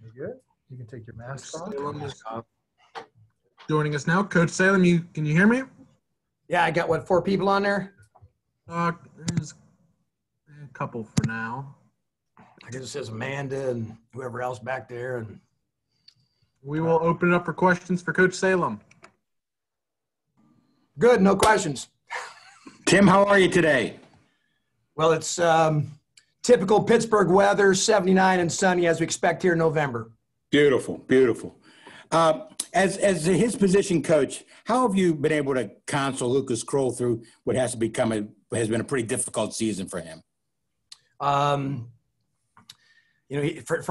You good? You can take your mask off. Salem is joining us now. Coach Salem, can you hear me? Yeah, I got, 4 people on there? There's a couple for now. I guess it says Amanda and whoever else back there. And we will open it up for questions for Coach Salem. Good, no questions. Tim, how are you today? Well, it's typical Pittsburgh weather, 79 and sunny as we expect here in November. Beautiful, beautiful. As his position coach, how have you been able to counsel Lucas Kroll through what has been a pretty difficult season for him? For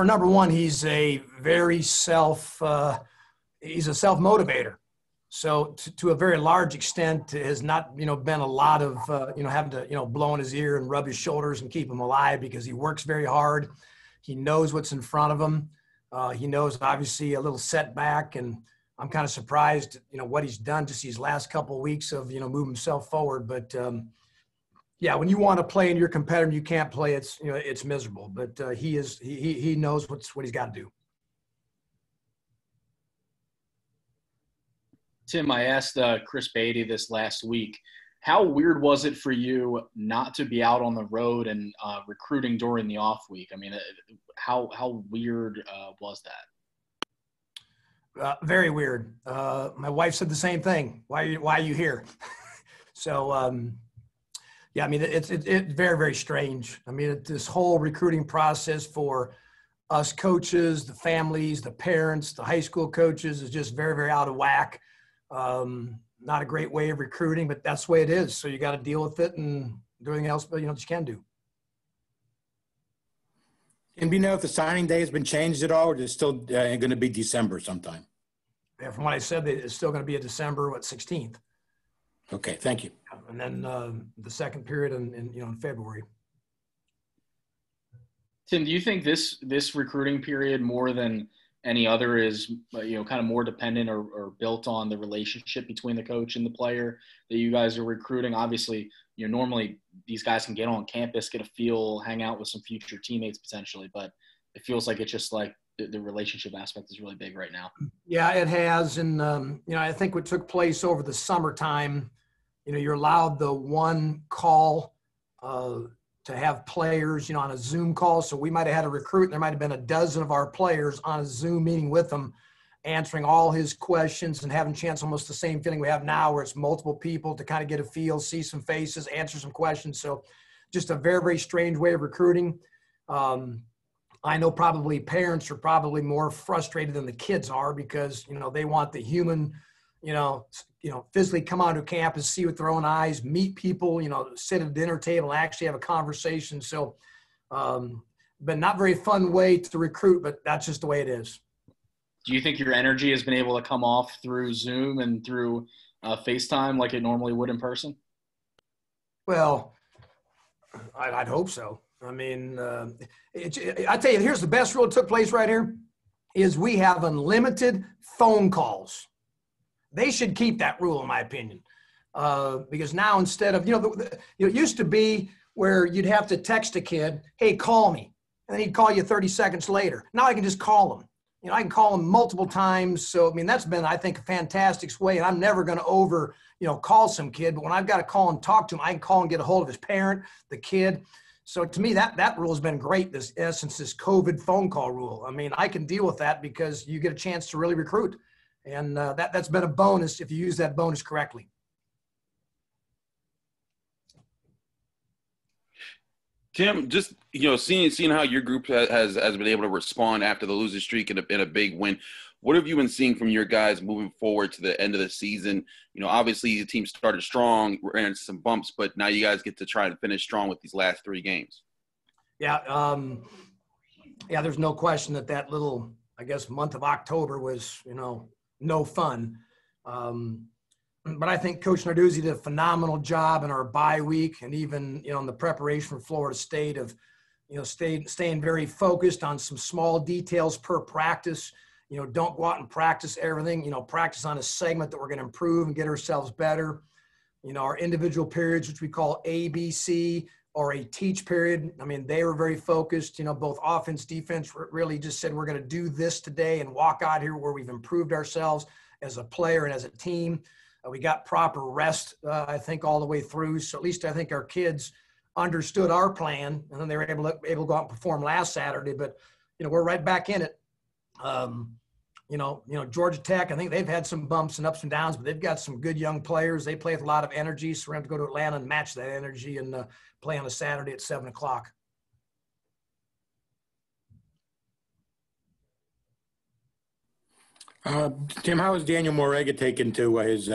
number one, he's a very he's a self-motivator. So to a very large extent has not, been a lot of, having to, blow in his ear and rub his shoulders and keep him alive, because he works very hard. He knows what's in front of him. He knows obviously a little setback, and I'm kind of surprised, what he's done just these last couple of weeks of, moving himself forward. But yeah, when you want to play and you're competitive and you can't play, it's miserable. But he knows what he's got to do. Tim, I asked Chris Beatty this last week, how weird was it for you not to be out on the road and recruiting during the off week? I mean, how weird was that? Very weird. My wife said the same thing. Why are you here? So, yeah, I mean, it's very, very strange. I mean, this whole recruiting process for us coaches, the families, the parents, the high school coaches is just very, very out of whack. Not a great way of recruiting, but that's the way it is. So you got to deal with it and do everything else, but that you can do. And do you know if the signing day has been changed at all, or is it still going to be December sometime? Yeah, from what I said, it's still going to be a December 16th. Okay, thank you. And then the second period in February. Tim, do you think this recruiting period more than any other is, kind of more dependent or built on the relationship between the coach and the player that you guys are recruiting? Obviously, normally these guys can get on campus, get a feel, hang out with some future teammates potentially, but it feels like it's just like the relationship aspect is really big right now. Yeah, it has. And, I think what took place over the summertime, you're allowed the one call to have players, on a Zoom call. So we might have had a recruit. There might have been a dozen of our players on a Zoom meeting with him, answering all his questions and having a chance, almost the same feeling we have now, where it's multiple people to kind of get a feel, see some faces, answer some questions. So just a very, very strange way of recruiting. I know probably parents are probably more frustrated than the kids are, because, they want the human, physically come onto campus, see with their own eyes, meet people, sit at a dinner table and actually have a conversation. So, but not very fun way to recruit, but that's just the way it is. Do you think your energy has been able to come off through Zoom and through FaceTime like it normally would in person? Well, I'd hope so. I mean, I tell you, here's the best rule that took place right here is we have unlimited phone calls. They should keep that rule, in my opinion, because now instead of, it used to be where you'd have to text a kid, hey, call me. And then he'd call you 30 seconds later. Now I can just call him. I can call him multiple times. So, I mean, that's been, I think, a fantastic way. And I'm never going to call some kid. But when I've got to call and talk to him, I can call and get a hold of his parent, the kid. So to me, that rule has been great, this COVID phone call rule. I mean, I can deal with that because you get a chance to really recruit. And that's been a bonus if you use that bonus correctly. Tim, just seeing how your group has been able to respond after the losing streak in a big win, what have you been seeing from your guys moving forward to the end of the season? Obviously the team started strong, ran into some bumps, but now you guys get to try and finish strong with these last 3 games. Yeah, there's no question that little, I guess, month of October was, no fun. But I think Coach Narduzzi did a phenomenal job in our bye week and even, in the preparation for Florida State of, staying very focused on some small details per practice. Don't go out and practice everything, practice on a segment that we're going to improve and get ourselves better. Our individual periods, which we call ABC, or a teach period. I mean, they were very focused, both offense, defense really just said, we're going to do this today and walk out here where we've improved ourselves as a player and as a team. We got proper rest, I think, all the way through. So at least I think our kids understood our plan, and then they were able to go out and perform last Saturday. But, we're right back in it. Georgia Tech, I think they've had some bumps and ups and downs, but they've got some good young players. They play with a lot of energy, so we're going to have to go to Atlanta and match that energy and play on a Saturday at 7 o'clock. Tim, how has Daniel Morega taken to his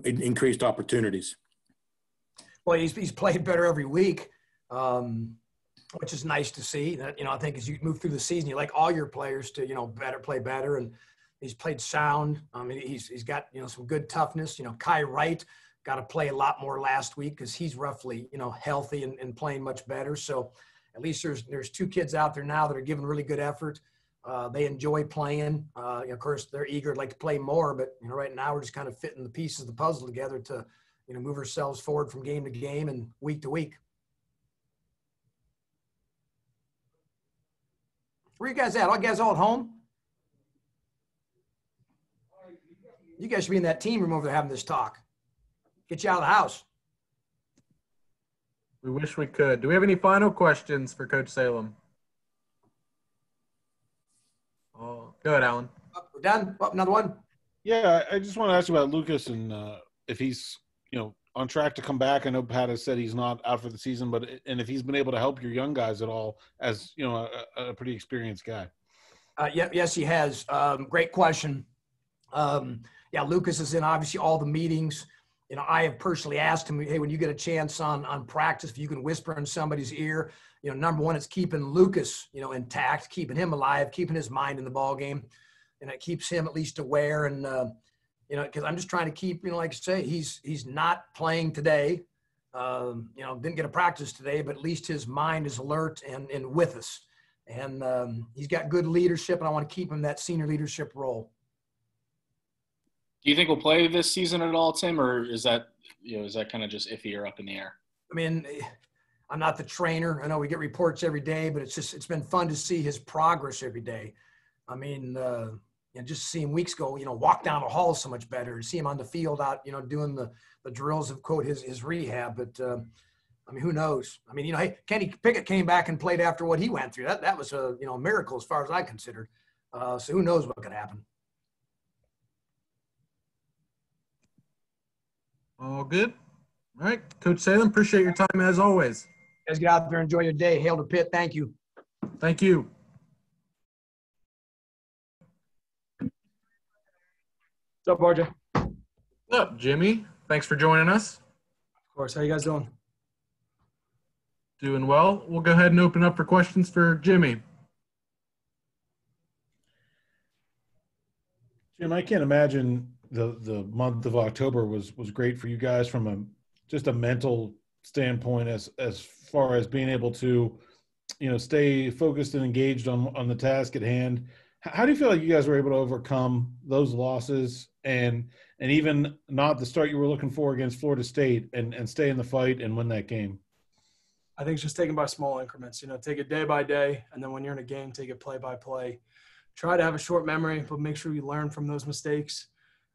increased opportunities? Well, he's played better every week, which is nice to see. I think as you move through the season, you like all your players to, play better. And he's played sound. I mean, he's got, some good toughness. Kai Wright got to play a lot more last week because he's roughly, healthy and playing much better. So at least there's two kids out there now that are giving really good effort. They enjoy playing. Of course, they're eager to like to play more, but right now we're just kind of fitting the pieces of the puzzle together to move ourselves forward from game to game and week to week. Where you guys at? All you guys all at home? You guys should be in that team room over there having this talk. Get you out of the house. We wish we could. Do we have any final questions for Coach Salem? Oh, go ahead, Alan. We're done. Oh, another one. Yeah, I just want to ask you about Lucas and if he's on track to come back. I know Pat has said he's not out for the season, but if he's been able to help your young guys at all as a pretty experienced guy. Yes, he has. Great question. Lucas is in obviously all the meetings. I have personally asked him, hey, when you get a chance on practice, if you can whisper in somebody's ear, number one, it's keeping Lucas, intact, keeping him alive, keeping his mind in the ball game. And it keeps him at least aware. And, because I'm just trying to keep, like I say, he's not playing today. Didn't get a practice today, but at least his mind is alert and with us. And he's got good leadership, and I want to keep him that senior leadership role. Do you think we'll play this season at all, Tim, or is that kind of just iffy or up in the air? I mean, I'm not the trainer. I know we get reports every day, but it's been fun to see his progress every day. I mean, just see him weeks ago, walk down the hall so much better, see him on the field out, doing the drills of quote his rehab. But I mean, who knows? I mean, hey, Kenny Pickett came back and played after what he went through. That was a miracle as far as I considered. So who knows what could happen? All good. All right, Coach Salem, appreciate your time as always. You guys get out there, enjoy your day. Hail to Pitt. Thank you. Thank you. What's up, RJ? What's up, Jimmy? Thanks for joining us. Of course. How you guys doing? Doing well. We'll go ahead and open up for questions for Jimmy. Jim, I can't imagine the month of October was great for you guys from just a mental standpoint as far as being able to, stay focused and engaged on the task at hand. How do you feel like you guys were able to overcome those losses and even not the start you were looking for against Florida State and stay in the fight and win that game? I think it's just taken by small increments. Take it day by day, and then when you're in a game, take it play by play. Try to have a short memory, but make sure you learn from those mistakes.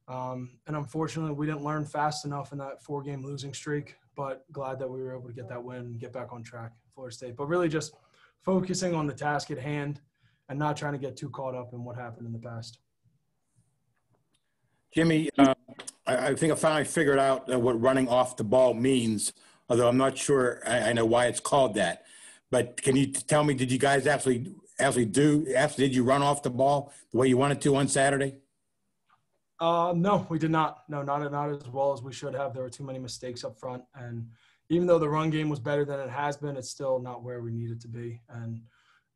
And unfortunately, we didn't learn fast enough in that 4-game losing streak, but glad that we were able to get that win and get back on track, Florida State. But really just focusing on the task at hand and not trying to get too caught up in what happened in the past. Jimmy, I think I finally figured out what running off the ball means, although I'm not sure I know why it's called that. But can you tell me, did you guys did you run off the ball the way you wanted to on Saturday? No, we did not. No, not as well as we should have. There were too many mistakes up front. And even though the run game was better than it has been, it's still not where we need it to be. And,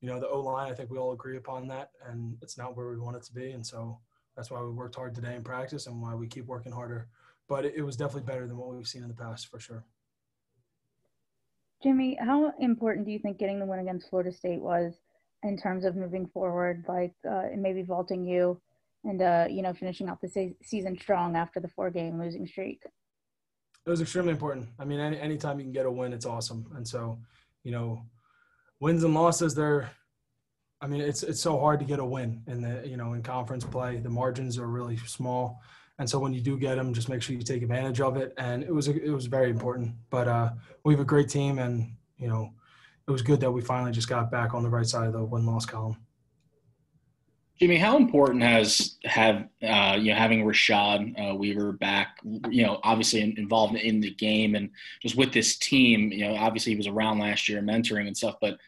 the O-line, I think we all agree upon that. And it's not where we want it to be. And so that's why we worked hard today in practice and why we keep working harder. But it was definitely better than what we've seen in the past, for sure. Jimmy, how important do you think getting the win against Florida State was in terms of moving forward, and maybe vaulting you and, finishing out the season strong after the 4-game losing streak? It was extremely important. I mean, anytime you can get a win, it's awesome. And so, wins and losses, it's so hard to get a win in conference play. The margins are really small. And so when you do get them, just make sure you take advantage of it. And it was very important. But we have a great team, and, it was good that we finally just got back on the right side of the win-loss column. Jimmy, how important having Rashad Weaver back, obviously involved in the game and just with this team, obviously he was around last year mentoring and stuff, but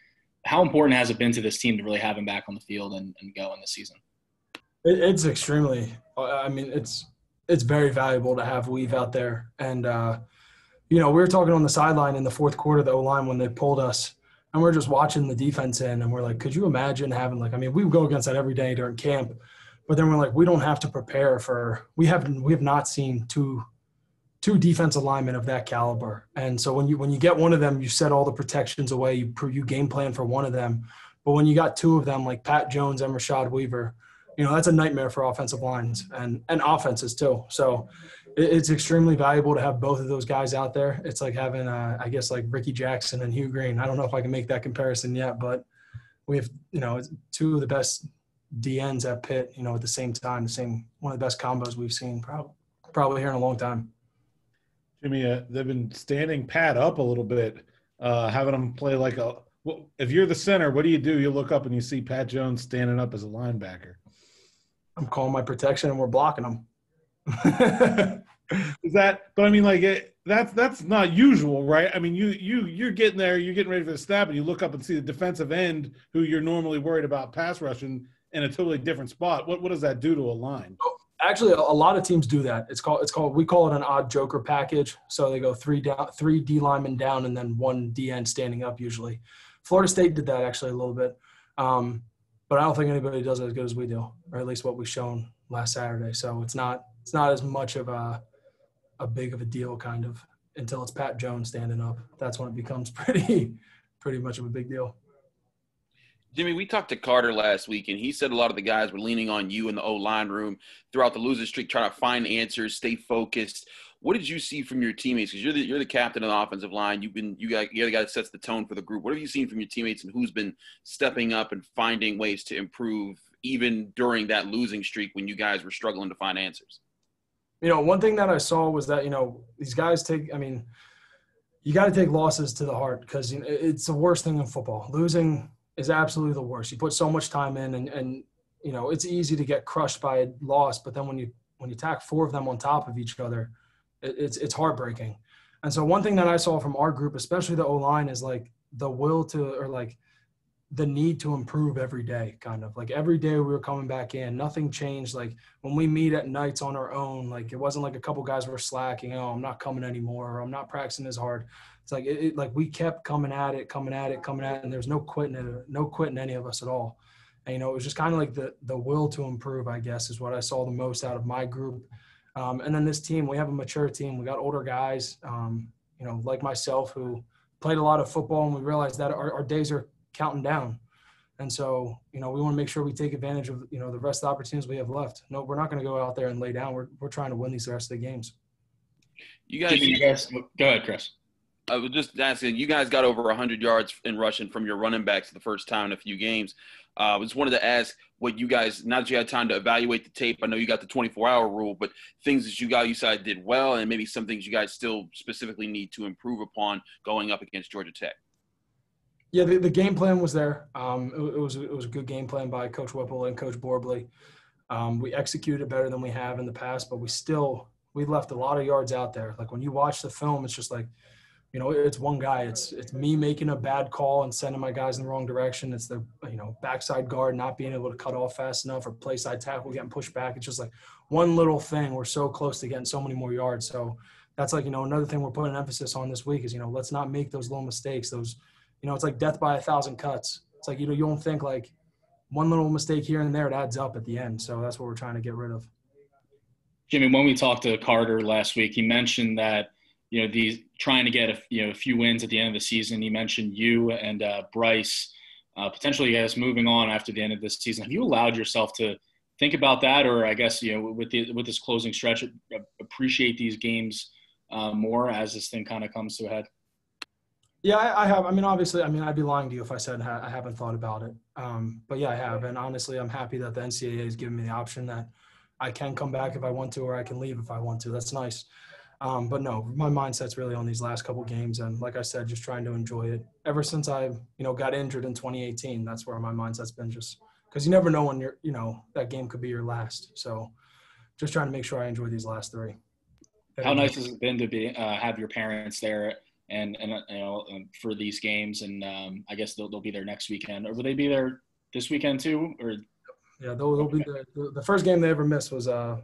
how important has it been to this team to really have him back on the field and go in this season? It's extremely, it's very valuable to have Weave out there. And, we were talking on the sideline in the fourth quarter, the O-line, when they pulled us, and we're just watching the defense in, and we're like, could you imagine having we would go against that every day during camp, but then we're like, we don't have to prepare for – we have not seen two defensive linemen of that caliber. And so when you get one of them, you set all the protections away, you game plan for one of them. But when you got two of them, like Pat Jones and Rashad Weaver, that's a nightmare for offensive lines and offenses too. So it's extremely valuable to have both of those guys out there. It's like having, like Ricky Jackson and Hugh Green. I don't know if I can make that comparison yet, but we have, two of the best DNs at Pitt, at the same time, one of the best combos we've seen probably here in a long time. Jimmy, they've been standing Pat up a little bit, having him play if you're the center, what do? You look up and you see Pat Jones standing up as a linebacker. I'm calling my protection and we're blocking him. That's not usual, right? I mean, you're getting there, you're getting ready for the snap, and you look up and see the defensive end who you're normally worried about pass rushing in a totally different spot. What does that do to a line? Actually, a lot of teams do that. We call it an odd joker package. So they go three D linemen down, and then one DN standing up usually. Florida State did that actually a little bit. But I don't think anybody does it as good as we do, or at least what we've shown last Saturday. So it's not as much of a big of a deal kind of until it's Pat Jones standing up. That's when it becomes pretty much of a big deal. Jimmy, we talked to Carter last week, and he said a lot of the guys were leaning on you in the O-line room throughout the losing streak, trying to find answers, stay focused. What did you see from your teammates? Because you're the you're the offensive line. You're the guy that sets the tone for the group. What have you seen from your teammates, and who's been stepping up and finding ways to improve even during that losing streak when you guys were struggling to find answers? One thing that I saw was that, these guys you got to take losses to the heart because it's the worst thing in football. Losing is absolutely the worst. You put so much time in and it's easy to get crushed by a loss, but then when you tack four of them on top of each other, it's heartbreaking. And so one thing that I saw from our group, especially the O-line, is the will to, or the need to improve every day, kind of. Every day we were coming back in, nothing changed. When we meet at nights on our own, it wasn't like a couple guys were slacking, I'm not coming anymore, or I'm not practicing as hard. It's we kept coming at it, and there's no quitting any of us at all. And, it was just kind of the will to improve, I guess, is what I saw the most out of my group. And then this team, we have a mature team. We got older guys, like myself, who played a lot of football, and we realized that our days are counting down. And so, we want to make sure we take advantage of, the rest of the opportunities we have left. No, we're not going to go out there and lay down. We're trying to win the rest of the games. You guys, go ahead, Chris. I was just asking, you guys got over 100 yards in rushing from your running backs the first time in a few games. I just wanted to ask what you guys, now that you had time to evaluate the tape, I know you got the 24-hour rule, but things that you guys did well and maybe some things you guys still specifically need to improve upon going up against Georgia Tech. Yeah, the game plan was there. It was a good game plan by Coach Whipple and Coach Borbley. We executed better than we have in the past, but we left a lot of yards out there. When you watch the film, it's just it's one guy. It's me making a bad call and sending my guys in the wrong direction. It's the backside guard not being able to cut off fast enough, or play side tackle getting pushed back. It's just one little thing. We're so close to getting so many more yards. So that's another thing we're putting emphasis on this week is let's not make those little mistakes. Those it's like death by 1,000 cuts. It's you don't think one little mistake here and there, it adds up at the end. So that's what we're trying to get rid of. Jimmy, when we talked to Carter last week, he mentioned that these trying to get a few wins at the end of the season. He mentioned you and Bryce potentially, I guess, moving on after the end of this season. Have you allowed yourself to think about that, or I guess with this closing stretch, appreciate these games more as this thing kind of comes to a head? Yeah, I have. I mean, obviously, I'd be lying to you if I said I haven't thought about it. But yeah, I have. And honestly, I'm happy that the NCAA has given me the option that I can come back if I want to, or I can leave if I want to. That's nice. But no, my mindset's really on these last couple games. And like I said, just trying to enjoy it. Ever since I, got injured in 2018, that's where my mindset's been, just because you never know when that game could be your last. So just trying to make sure I enjoy these last three. How nice has it been to have your parents there and for these games? And I guess they'll be there next weekend. Or will they be there this weekend too? Or yeah, they'll be there. The first game they ever missed was the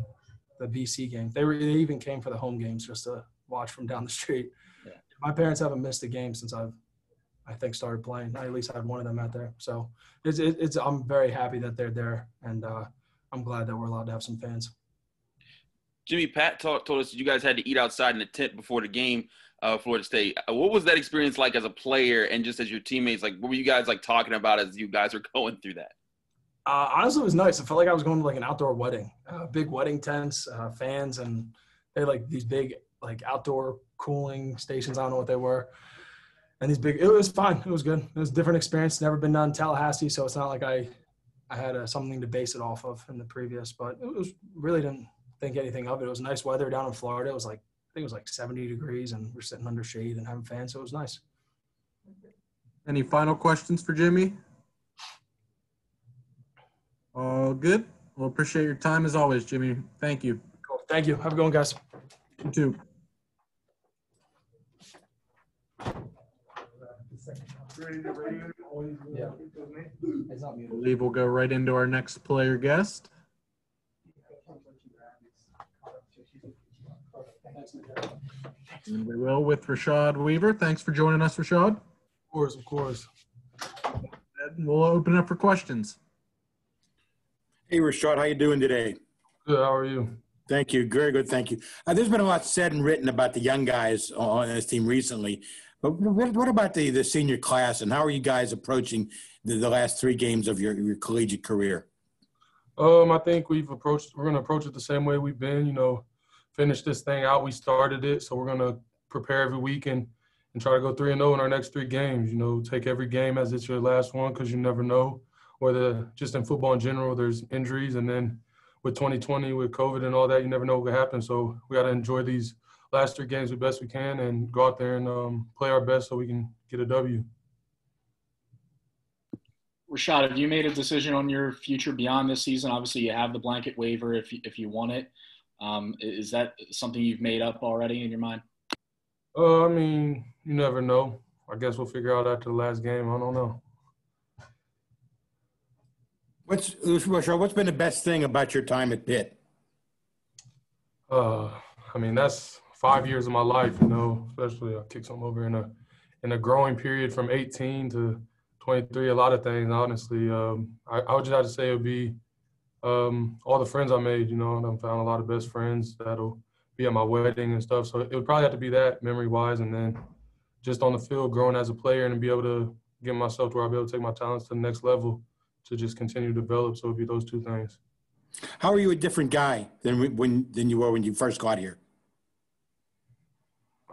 BC game. They even came for the home games just to watch from down the street. Yeah. My parents haven't missed a game since I think started playing. I at least had one of them out there. So I'm very happy that they're there, and I'm glad that we're allowed to have some fans. Jimmy, Pat told us that you guys had to eat outside in the tent before the game, Florida State. What was that experience like as a player and just as your teammates? Like, what were you guys like talking about as you guys were going through that? Honestly, it was nice. I felt like I was going to like an outdoor wedding, big wedding tents, fans, and they had like these big like outdoor cooling stations. I don't know what they were. And it was fine. It was good. It was a different experience. Never been done in Tallahassee, so it's not like I had something to base it off of in the previous, but it was really didn't think anything of it. It was nice weather down in Florida. It was like, I think it was like 70 degrees and we're sitting under shade and having fans. So it was nice. Any final questions for Jimmy? All good. Well, appreciate your time as always, Jimmy. Thank you. Cool. Thank you. Have a good one, guys. You too. Yeah. I believe we'll go right into our next player guest. And we will with Rashad Weaver. Thanks for joining us, Rashad. Of course. And we'll open up for questions. Hey, Rashad, how you doing today? Good. How are you? Thank you. Very good. Thank you. There's been a lot said and written about the young guys on this team recently. But what about the senior class, and how are you guys approaching the last three games of your collegiate career? I think we're going to approach it the same way we've been, finish this thing out. We started it, so we're going to prepare every week and try to go 3-0 in our next three games. Take every game as it's your last one, because you never know whether, just in football in general, there's injuries. And then with 2020, with COVID and all that, you never know what could happen. So we got to enjoy these last three games the best we can and go out there and play our best so we can get a W. Rashad, have you made a decision on your future beyond this season? Obviously, you have the blanket waiver if you want it. Is that something you've made up already in your mind? You never know. I guess we'll figure out after the last game. I don't know. What's been the best thing about your time at Pitt? That's 5 years of my life, especially I kicked something over in a growing period from 18 to 23, a lot of things, honestly. I would just have to say it would be all the friends I made, and I've found a lot of best friends that'll be at my wedding and stuff. So it would probably have to be that memory-wise, and then just on the field, growing as a player and be able to get myself to where I'll be able to take my talents to the next level to just continue to develop. So it would be those two things. How are you a different guy than you were when you first got here?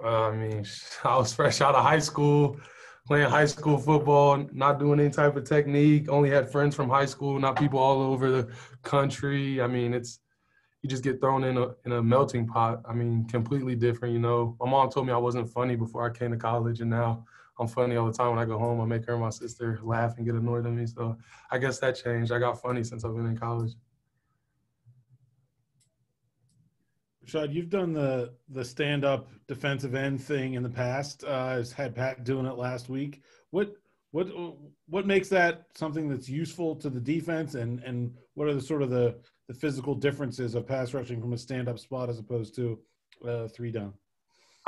I was fresh out of high school, playing high school football, not doing any type of technique, only had friends from high school, not people all over the country. You just get thrown in a melting pot. Completely different, My mom told me I wasn't funny before I came to college, and now I'm funny all the time. When I go home, I make her and my sister laugh and get annoyed at me. So I guess that changed. I got funny since I've been in college. Rashad, you've done the stand-up defensive end thing in the past. I had Pat doing it last week. What makes that something that's useful to the defense, and what are the sort of the physical differences of pass rushing from a stand-up spot as opposed to three down?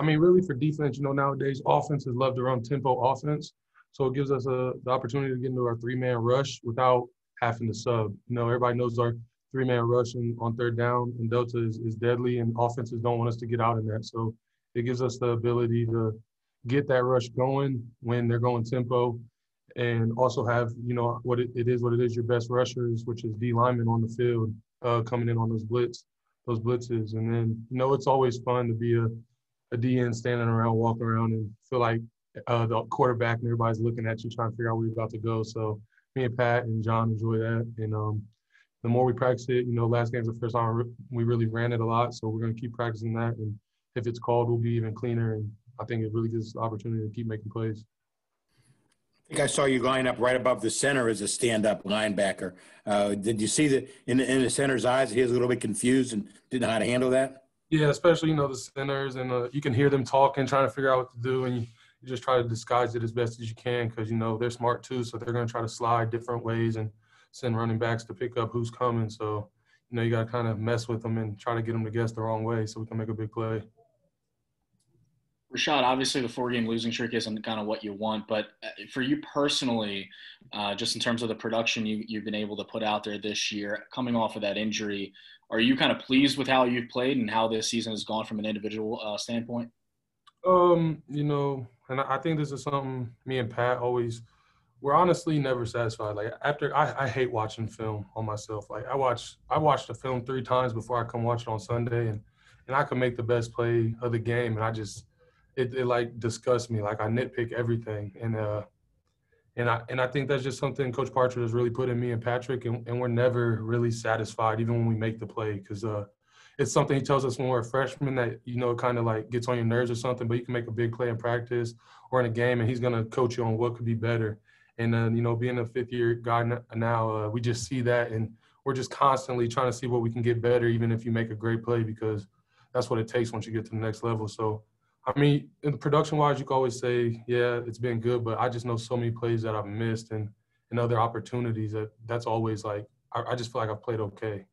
Really for defense, nowadays offenses love to run tempo offense. So it gives us the opportunity to get into our three-man rush without having to sub. Everybody knows our three-man rush on third down and Delta is deadly, and offenses don't want us to get out in that. So it gives us the ability to get that rush going when they're going tempo, and also have, what it is, your best rushers, which is D linemen on the field coming in on those blitzes. And then, it's always fun to be a a DN standing around, walking around, and feel like the quarterback and everybody's looking at you trying to figure out where you're about to go. So me and Pat and John enjoy that. And the more we practice it, last game's the first time we really ran it a lot. So we're going to keep practicing that. And if it's called, we'll be even cleaner. And I think it really gives us the opportunity to keep making plays. I think I saw you line up right above the center as a stand-up linebacker. Did you see that in the center's eyes, he was a little bit confused and didn't know how to handle that? Yeah, especially, the centers, and you can hear them talking, trying to figure out what to do, and you just try to disguise it as best as you can because, they're smart too, so they're going to try to slide different ways and send running backs to pick up who's coming. So, you got to kind of mess with them and try to get them to guess the wrong way so we can make a big play. Rashad, obviously the 4-game losing streak isn't kind of what you want, but for you personally, just in terms of the production you've been able to put out there this year, coming off of that injury, are you kind of pleased with how you've played and how this season has gone from an individual standpoint? And I think this is something me and Pat we're honestly never satisfied. Like after I hate watching film on myself. Like I watched the film 3 times before I come watch it on Sunday, and I can make the best play of the game, and I just it like disgusts me. Like I nitpick everything, and I think that's just something Coach Partridge has really put in me and Patrick, and we're never really satisfied even when we make the play because it's something he tells us when we're freshmen that it kind of like gets on your nerves or something, but you can make a big play in practice or in a game, and he's gonna coach you on what could be better. And then being a 5th-year guy now, we just see that, and we're just constantly trying to see what we can get better, even if you make a great play, because that's what it takes once you get to the next level. So. I mean, in production-wise, you can always say, yeah, it's been good, but I just know so many plays that I've missed and other opportunities that's always like I just feel like I've played okay.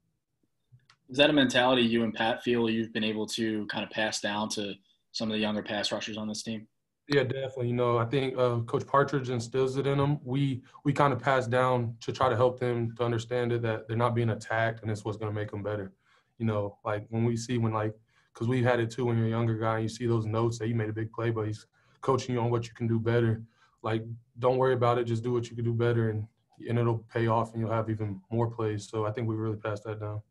Is that a mentality you and Pat feel you've been able to kind of pass down to some of the younger pass rushers on this team? Yeah, definitely. I think Coach Partridge instills it in them. We kind of pass down to try to help them to understand it, that they're not being attacked, and it's what's going to make them better. Like when we see because we've had it too when you're a younger guy and you see those notes that you made a big play, but he's coaching you on what you can do better. Like, don't worry about it. Just do what you can do better, and it'll pay off, and you'll have even more plays. So I think we really passed that down.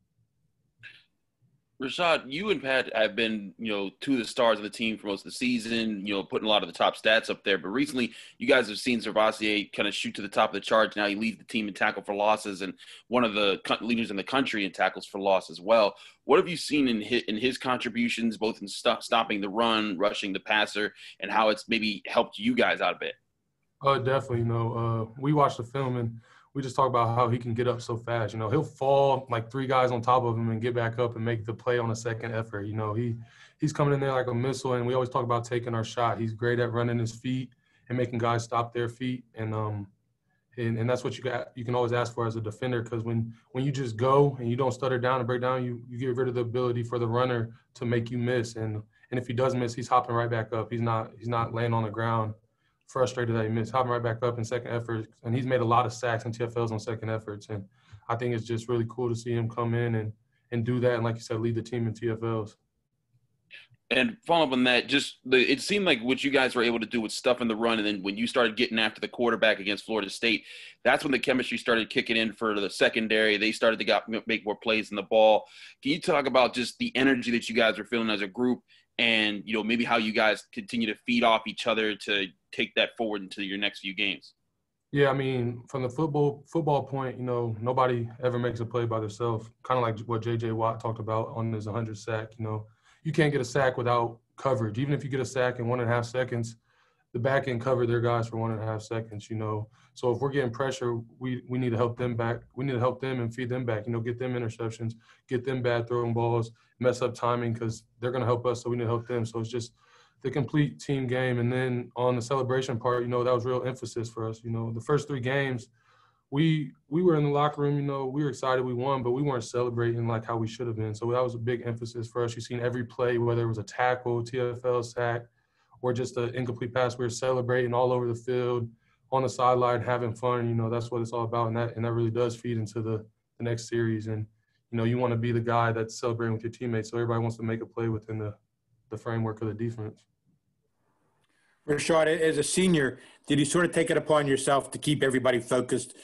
Rashad, you and Pat have been, 2 of the stars of the team for most of the season, putting a lot of the top stats up there. But recently, you guys have seen Servassier kind of shoot to the top of the charts. Now he leads the team in tackle for losses and one of the leaders in the country in tackles for loss as well. What have you seen in his contributions, both in stopping the run, rushing the passer, and how it's maybe helped you guys out a bit? Definitely. We watched the film and we just talk about how he can get up so fast. He'll fall like 3 guys on top of him and get back up and make the play on a second effort. He's coming in there like a missile, and we always talk about taking our shot. He's great at running his feet and making guys stop their feet, and that's what you can always ask for as a defender, because when you just go and you don't stutter down and break down, you get rid of the ability for the runner to make you miss. And if he does miss, he's hopping right back up. He's not laying on the ground frustrated that he missed, hopping right back up in second effort. And he's made a lot of sacks and TFLs on second efforts. And I think it's just really cool to see him come in and do that. And like you said, lead the team in TFLs. And follow up on that, it seemed like what you guys were able to do with stuff in the run, and then when you started getting after the quarterback against Florida State, that's when the chemistry started kicking in for the secondary. They started to make more plays in the ball. Can you talk about just the energy that you guys are feeling as a group, and maybe how you guys continue to feed off each other to take that forward into your next few games? Yeah, I mean, from the football point, nobody ever makes a play by themselves. Kind of like what J.J. Watt talked about on his 100 sack. You can't get a sack without coverage. Even if you get a sack in 1.5 seconds, the back end cover their guys for 1.5 seconds. So if we're getting pressure, we need to help them back. We need to help them and feed them back. Get them interceptions, get them bad throwing balls, mess up timing, because they're going to help us. So we need to help them. So it's just the complete team game. And then on the celebration part, that was real emphasis for us. The first 3 games, we were in the locker room, we were excited we won, but we weren't celebrating like how we should have been. So that was a big emphasis for us. You've seen every play, whether it was a tackle, TFL sack, or just an incomplete pass, we were celebrating all over the field, on the sideline, having fun. That's what it's all about. And that really does feed into the next series. And, you want to be the guy that's celebrating with your teammates. So everybody wants to make a play within the framework of the defense. Rashad, as a senior, did you sort of take it upon yourself to keep everybody focused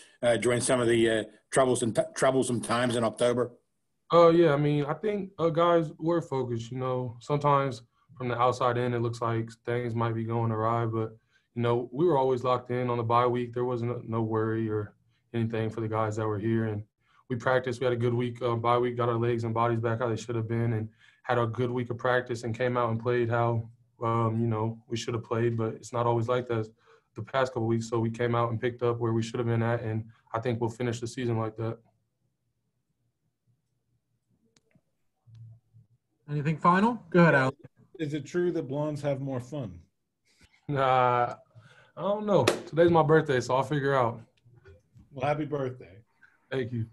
during some of the troublesome times in October? Yeah, I mean, I think guys were focused. Sometimes from the outside in, it looks like things might be going awry. But, you know, we were always locked in on the bye week. There wasn't no worry or anything for the guys that were here. And we practiced. We had a good week, bye week, got our legs and bodies back how they should have been, and had a good week of practice and came out and played how, you know, we should have played. But it's not always like that the past couple of weeks. So we came out and picked up where we should have been at, and I think we'll finish the season like that. Anything final? Go ahead, Al. Is it true that blondes have more fun? I don't know. Today's my birthday, so I'll figure out. Well, happy birthday. Thank you.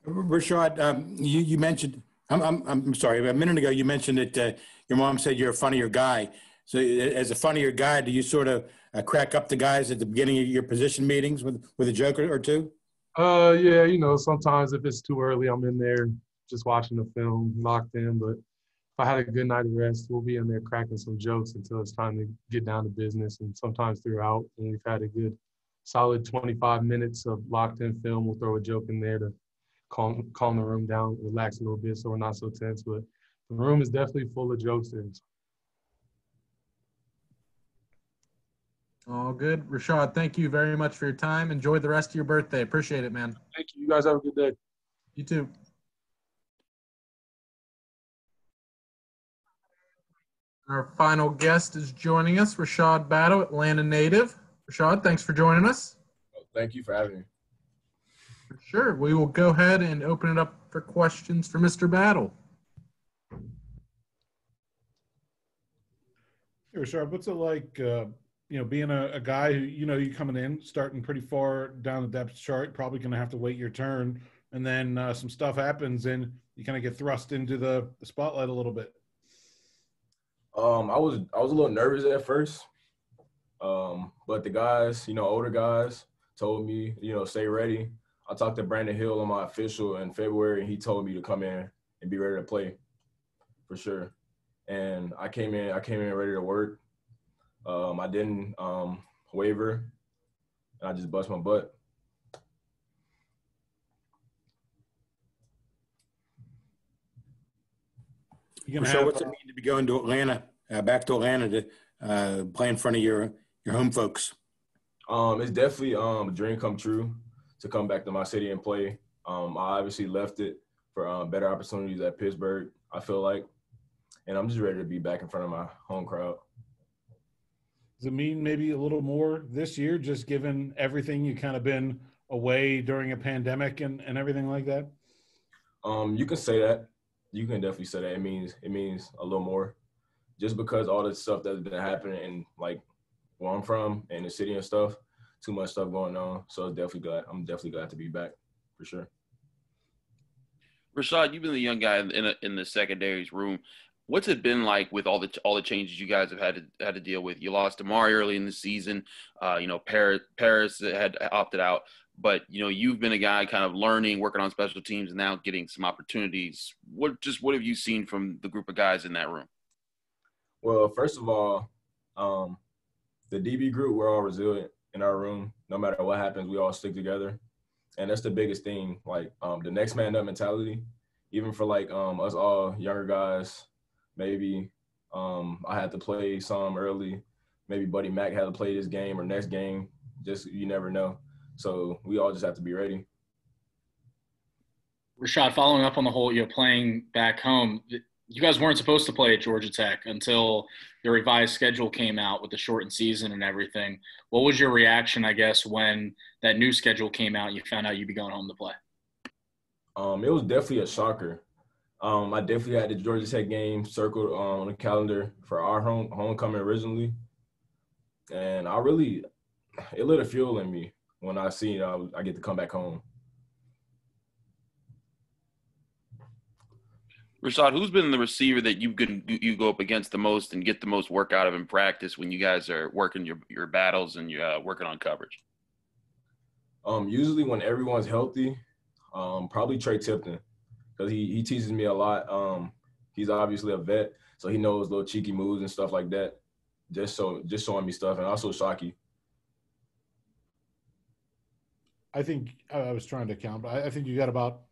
Rashad, you mentioned, I'm sorry, a minute ago you mentioned that your mom said you're a funnier guy. So as a funnier guy, do you sort of crack up the guys at the beginning of your position meetings with a joke or two? Yeah, you know, sometimes if it's too early, I'm in there just watching the film, locked in. But if I had a good night of rest, we'll be in there cracking some jokes until it's time to get down to business. And sometimes throughout, when we've had a good solid 25 minutes of locked in film, we'll throw a joke in there to calm the room down, relax a little bit so we're not so tense. But the room is definitely full of jokesters. All good. Rashad, thank you very much for your time. Enjoy the rest of your birthday. Appreciate it, man. Thank you. You guys have a good day. You too. Our final guest is joining us, Rashad Battle, Atlanta native. Rashad, thanks for joining us. Thank you for having me. Sure. We will go ahead and open it up for questions for Mr. Battle. Hey, Rashad, what's it like, being a guy who, you coming in, starting pretty far down the depth chart, probably going to have to wait your turn, and then some stuff happens and you kind of get thrust into the spotlight a little bit? I was a little nervous at first, but the guys, older guys, told me, stay ready. I talked to Brandon Hill on my official in February, and he told me to come in and be ready to play, for sure. And I came in ready to work. I didn't waver, and I just bust my butt. So what's it mean to be going to Atlanta, back to Atlanta to play in front of your home folks? It's definitely a dream come true to come back to my city and play. I obviously left it for better opportunities at Pittsburgh, I feel like, and I'm just ready to be back in front of my home crowd. Does it mean maybe a little more this year, just given everything you kind of been away during a pandemic and everything like that? You can say that. You can definitely say that. It means a little more, just because all the stuff that's been happening and like where I'm from and the city and stuff, too much stuff going on. So I'm definitely glad to be back, for sure. Rashad, you've been the young guy in the secondaries room. What's it been like with all the changes you guys have had to deal with? You lost Amari early in the season. Paris had opted out, but you've been a guy kind of learning, working on special teams, and now getting some opportunities. What have you seen from the group of guys in that room? Well, first of all, the DB group, we're all resilient in our room. No matter what happens, we all stick together, and that's the biggest thing. Like the next man up mentality, even for like us all younger guys. Maybe I had to play some early. Maybe Buddy Mack had to play this game or next game. Just you never know. So we all just have to be ready. Rashad, following up on the whole, playing back home, you guys weren't supposed to play at Georgia Tech until the revised schedule came out with the shortened season and everything. What was your reaction, I guess, when that new schedule came out and you found out you'd be going home to play? It was definitely a shocker. I definitely had the Georgia Tech game circled on the calendar for our homecoming originally. And it lit a fuel in me when I seen I get to come back home. Rashad, who's been the receiver that you go up against the most and get the most work out of in practice when you guys are working your battles and you're working on coverage? Usually when everyone's healthy, probably Trey Tipton. Because he teaches me a lot. He's obviously a vet, so he knows little cheeky moves and stuff like that. Just showing me stuff, and also Shockey. I think I was trying to count, but I think you got about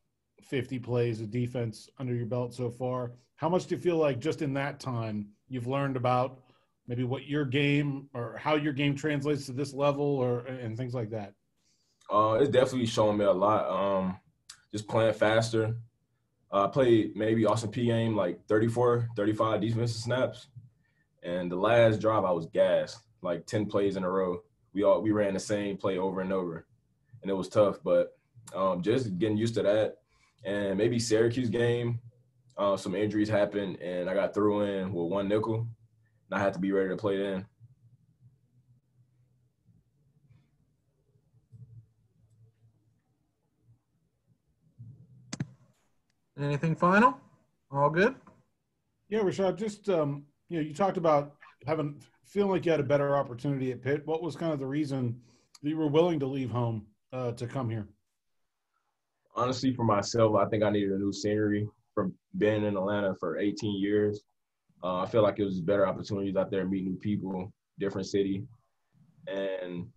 50 plays of defense under your belt so far. How much do you feel like just in that time you've learned about maybe what your game or how your game translates to this level or and things like that? It's definitely showing me a lot. Just playing faster. I played maybe Austin P game like 34, 35 defensive snaps. And the last drive I was gassed, like 10 plays in a row. We ran the same play over and over. And it was tough, but just getting used to that. And maybe Syracuse game, some injuries happened and I got thrown in with one nickel. And I had to be ready to play then. Anything final? All good? Yeah, Rashad, just, you talked about feeling like you had a better opportunity at Pitt. What was kind of the reason that you were willing to leave home to come here? Honestly, for myself, I think I needed a new scenery from being in Atlanta for 18 years. I feel like it was better opportunities out there, meet new people, different city. And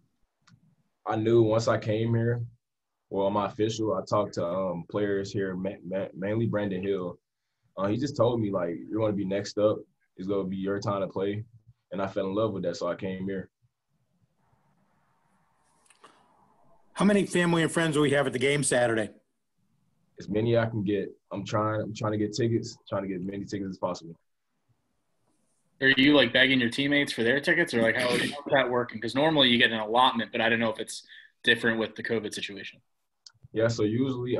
I knew once I came here, well, my official, I talked to players here, mainly Brandon Hill. He just told me, like, you're going to be next up. It's going to be your time to play. And I fell in love with that, so I came here. How many family and friends do we have at the game Saturday? As many I can get. I'm trying to get tickets, trying to get as many tickets as possible. Are you like begging your teammates for their tickets, or like how's that working? Because normally you get an allotment, but I don't know if it's different with the COVID situation. Yeah, so usually,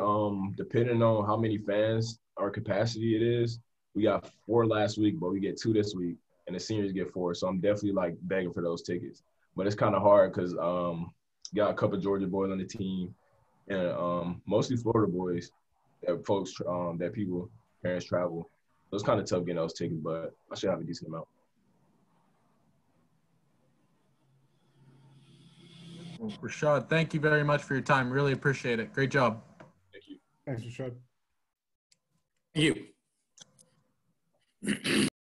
depending on how many fans or capacity it is, we got 4 last week, but we get 2 this week, and the seniors get 4. So I'm definitely like begging for those tickets. But it's kind of hard because got a couple of Georgia boys on the team, and mostly Florida boys that folks parents travel. So it's kind of tough getting those tickets, but I should have a decent amount. Well, Rashad, thank you very much for your time. Really appreciate it. Great job. Thank you. Thanks, Rashad. Thank you.